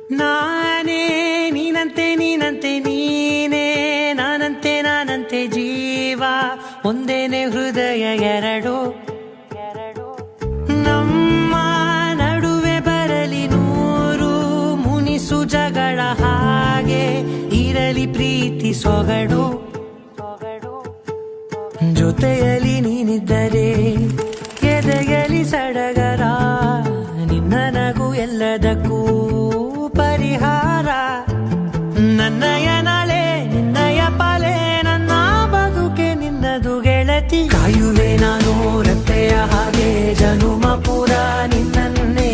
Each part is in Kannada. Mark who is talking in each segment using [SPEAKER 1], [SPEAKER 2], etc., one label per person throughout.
[SPEAKER 1] ನಾನೇ ನೀನಂತೆ ನೀನಂತೆ ನೀನೇ ನಾನಂತೆ ನಾನಂತೆ ಜೀವ ಒಂದೇನೆ ಹೃದಯ ಎರಡು ನಮ್ಮ ನಡುವೆ ಬರಲಿ ನೂರು ಮುನಿಸು ಜಗಳ ಹಾಗೆ ಇರಲಿ ಪ್ರೀತಿ ಸೊಗಡು ಜೊತೆಯಲ್ಲಿ ನೀನಿದ್ದರೆ ಎದೆಯಲಿ ಸಡಗರ ನಿನ್ನ ನಗು ಎಲ್ಲದಕ್ಕೂ ಪರಿಹಾರ ನನ್ನಯ ನಾಳೆ ನಿನ್ನಯ ಪಾಲೆ ನನ್ನ ಬದುಕೆ ನಿನ್ನದು ಗೆಳತಿ ಕಾಯುವೆ ನಾನು ರತ್ತೆಯ ಹಾಗೆ ಜನುಮ ಪುರ ನಿನ್ನನ್ನೇ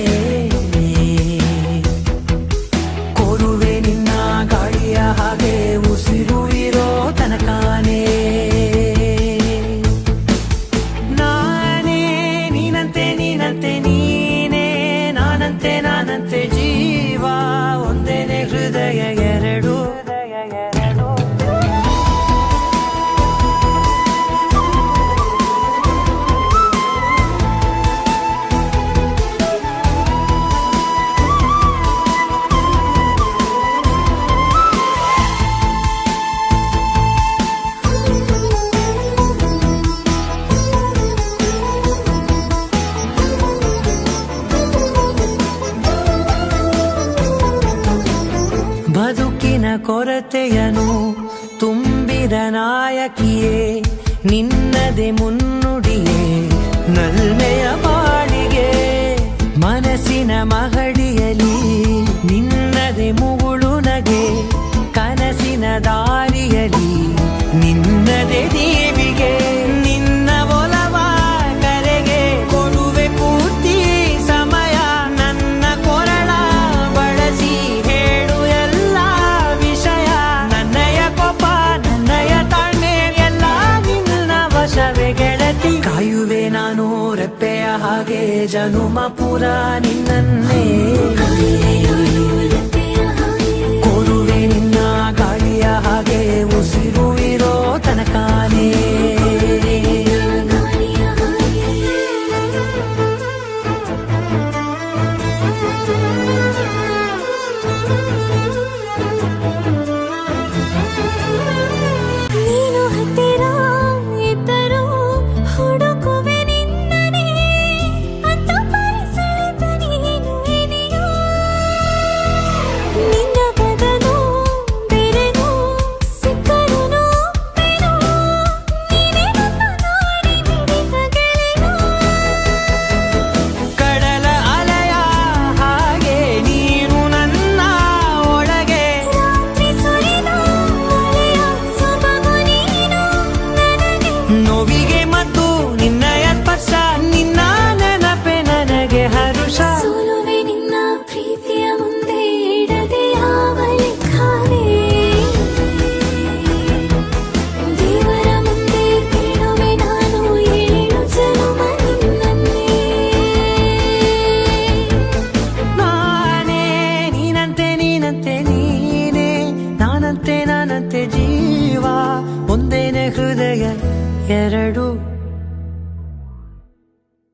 [SPEAKER 1] ಕೋರುವೆ ನಿನ್ನ ಗಾಳಿಯ ಹಾಗೆ ಉಸಿರು ಇರೋ ತನಕಾನೇ ನಾನೇ ನೀನಂತೆ ನೀನಂತೆ ನೀನೇ ನಾನಂತೆ ನಾನಂತೆ ಜೀವ ಒಂದೇನೆ ಹೃದಯ ಎರಡು ಬದುಕಿನ ಕೊರತೆಯನು ತುಂಬಿದ ನಾಯಕಿಯೇ ನಿನ್ನದೆ ಮುನ್ನುಡಿಯೇ ನಲ್ಮೆಯ ಬಾಳಿಗೆ ಮನಸ್ಸಿನ ಮಹಡಿಯಲಿ ನಿನ್ನದೆ ಮುಗುಳು ನಗೆ ಕನಸಿನ ದಾರಿಯಲಿ ನಿನ್ನದೆ ದೀವಿಗೆ ನಿನ್ನ ಒಲವ ಕರೆಗೆ ಕೊಡುವೆ ಪೂರ್ತಿ ಸಮಯ ನನ್ನ ಕೊರಳ ಬಳಸಿ ಹೇಳು ಎಲ್ಲ ವಿಷಯ ನನ್ನಯ ಕೋಪ ನನ್ನಯ ತಾಳ್ಮೆ ಎಲ್ಲ ನಿನ್ನ ವಶವೇ ಗೆಳತಿ ಕಾಯುವೆ ನಾನು ರೆಪ್ಪೆಯ ಹಾಗೆ ಜನುಮ ಪುರ ನಿನ್ನನ್ನೇ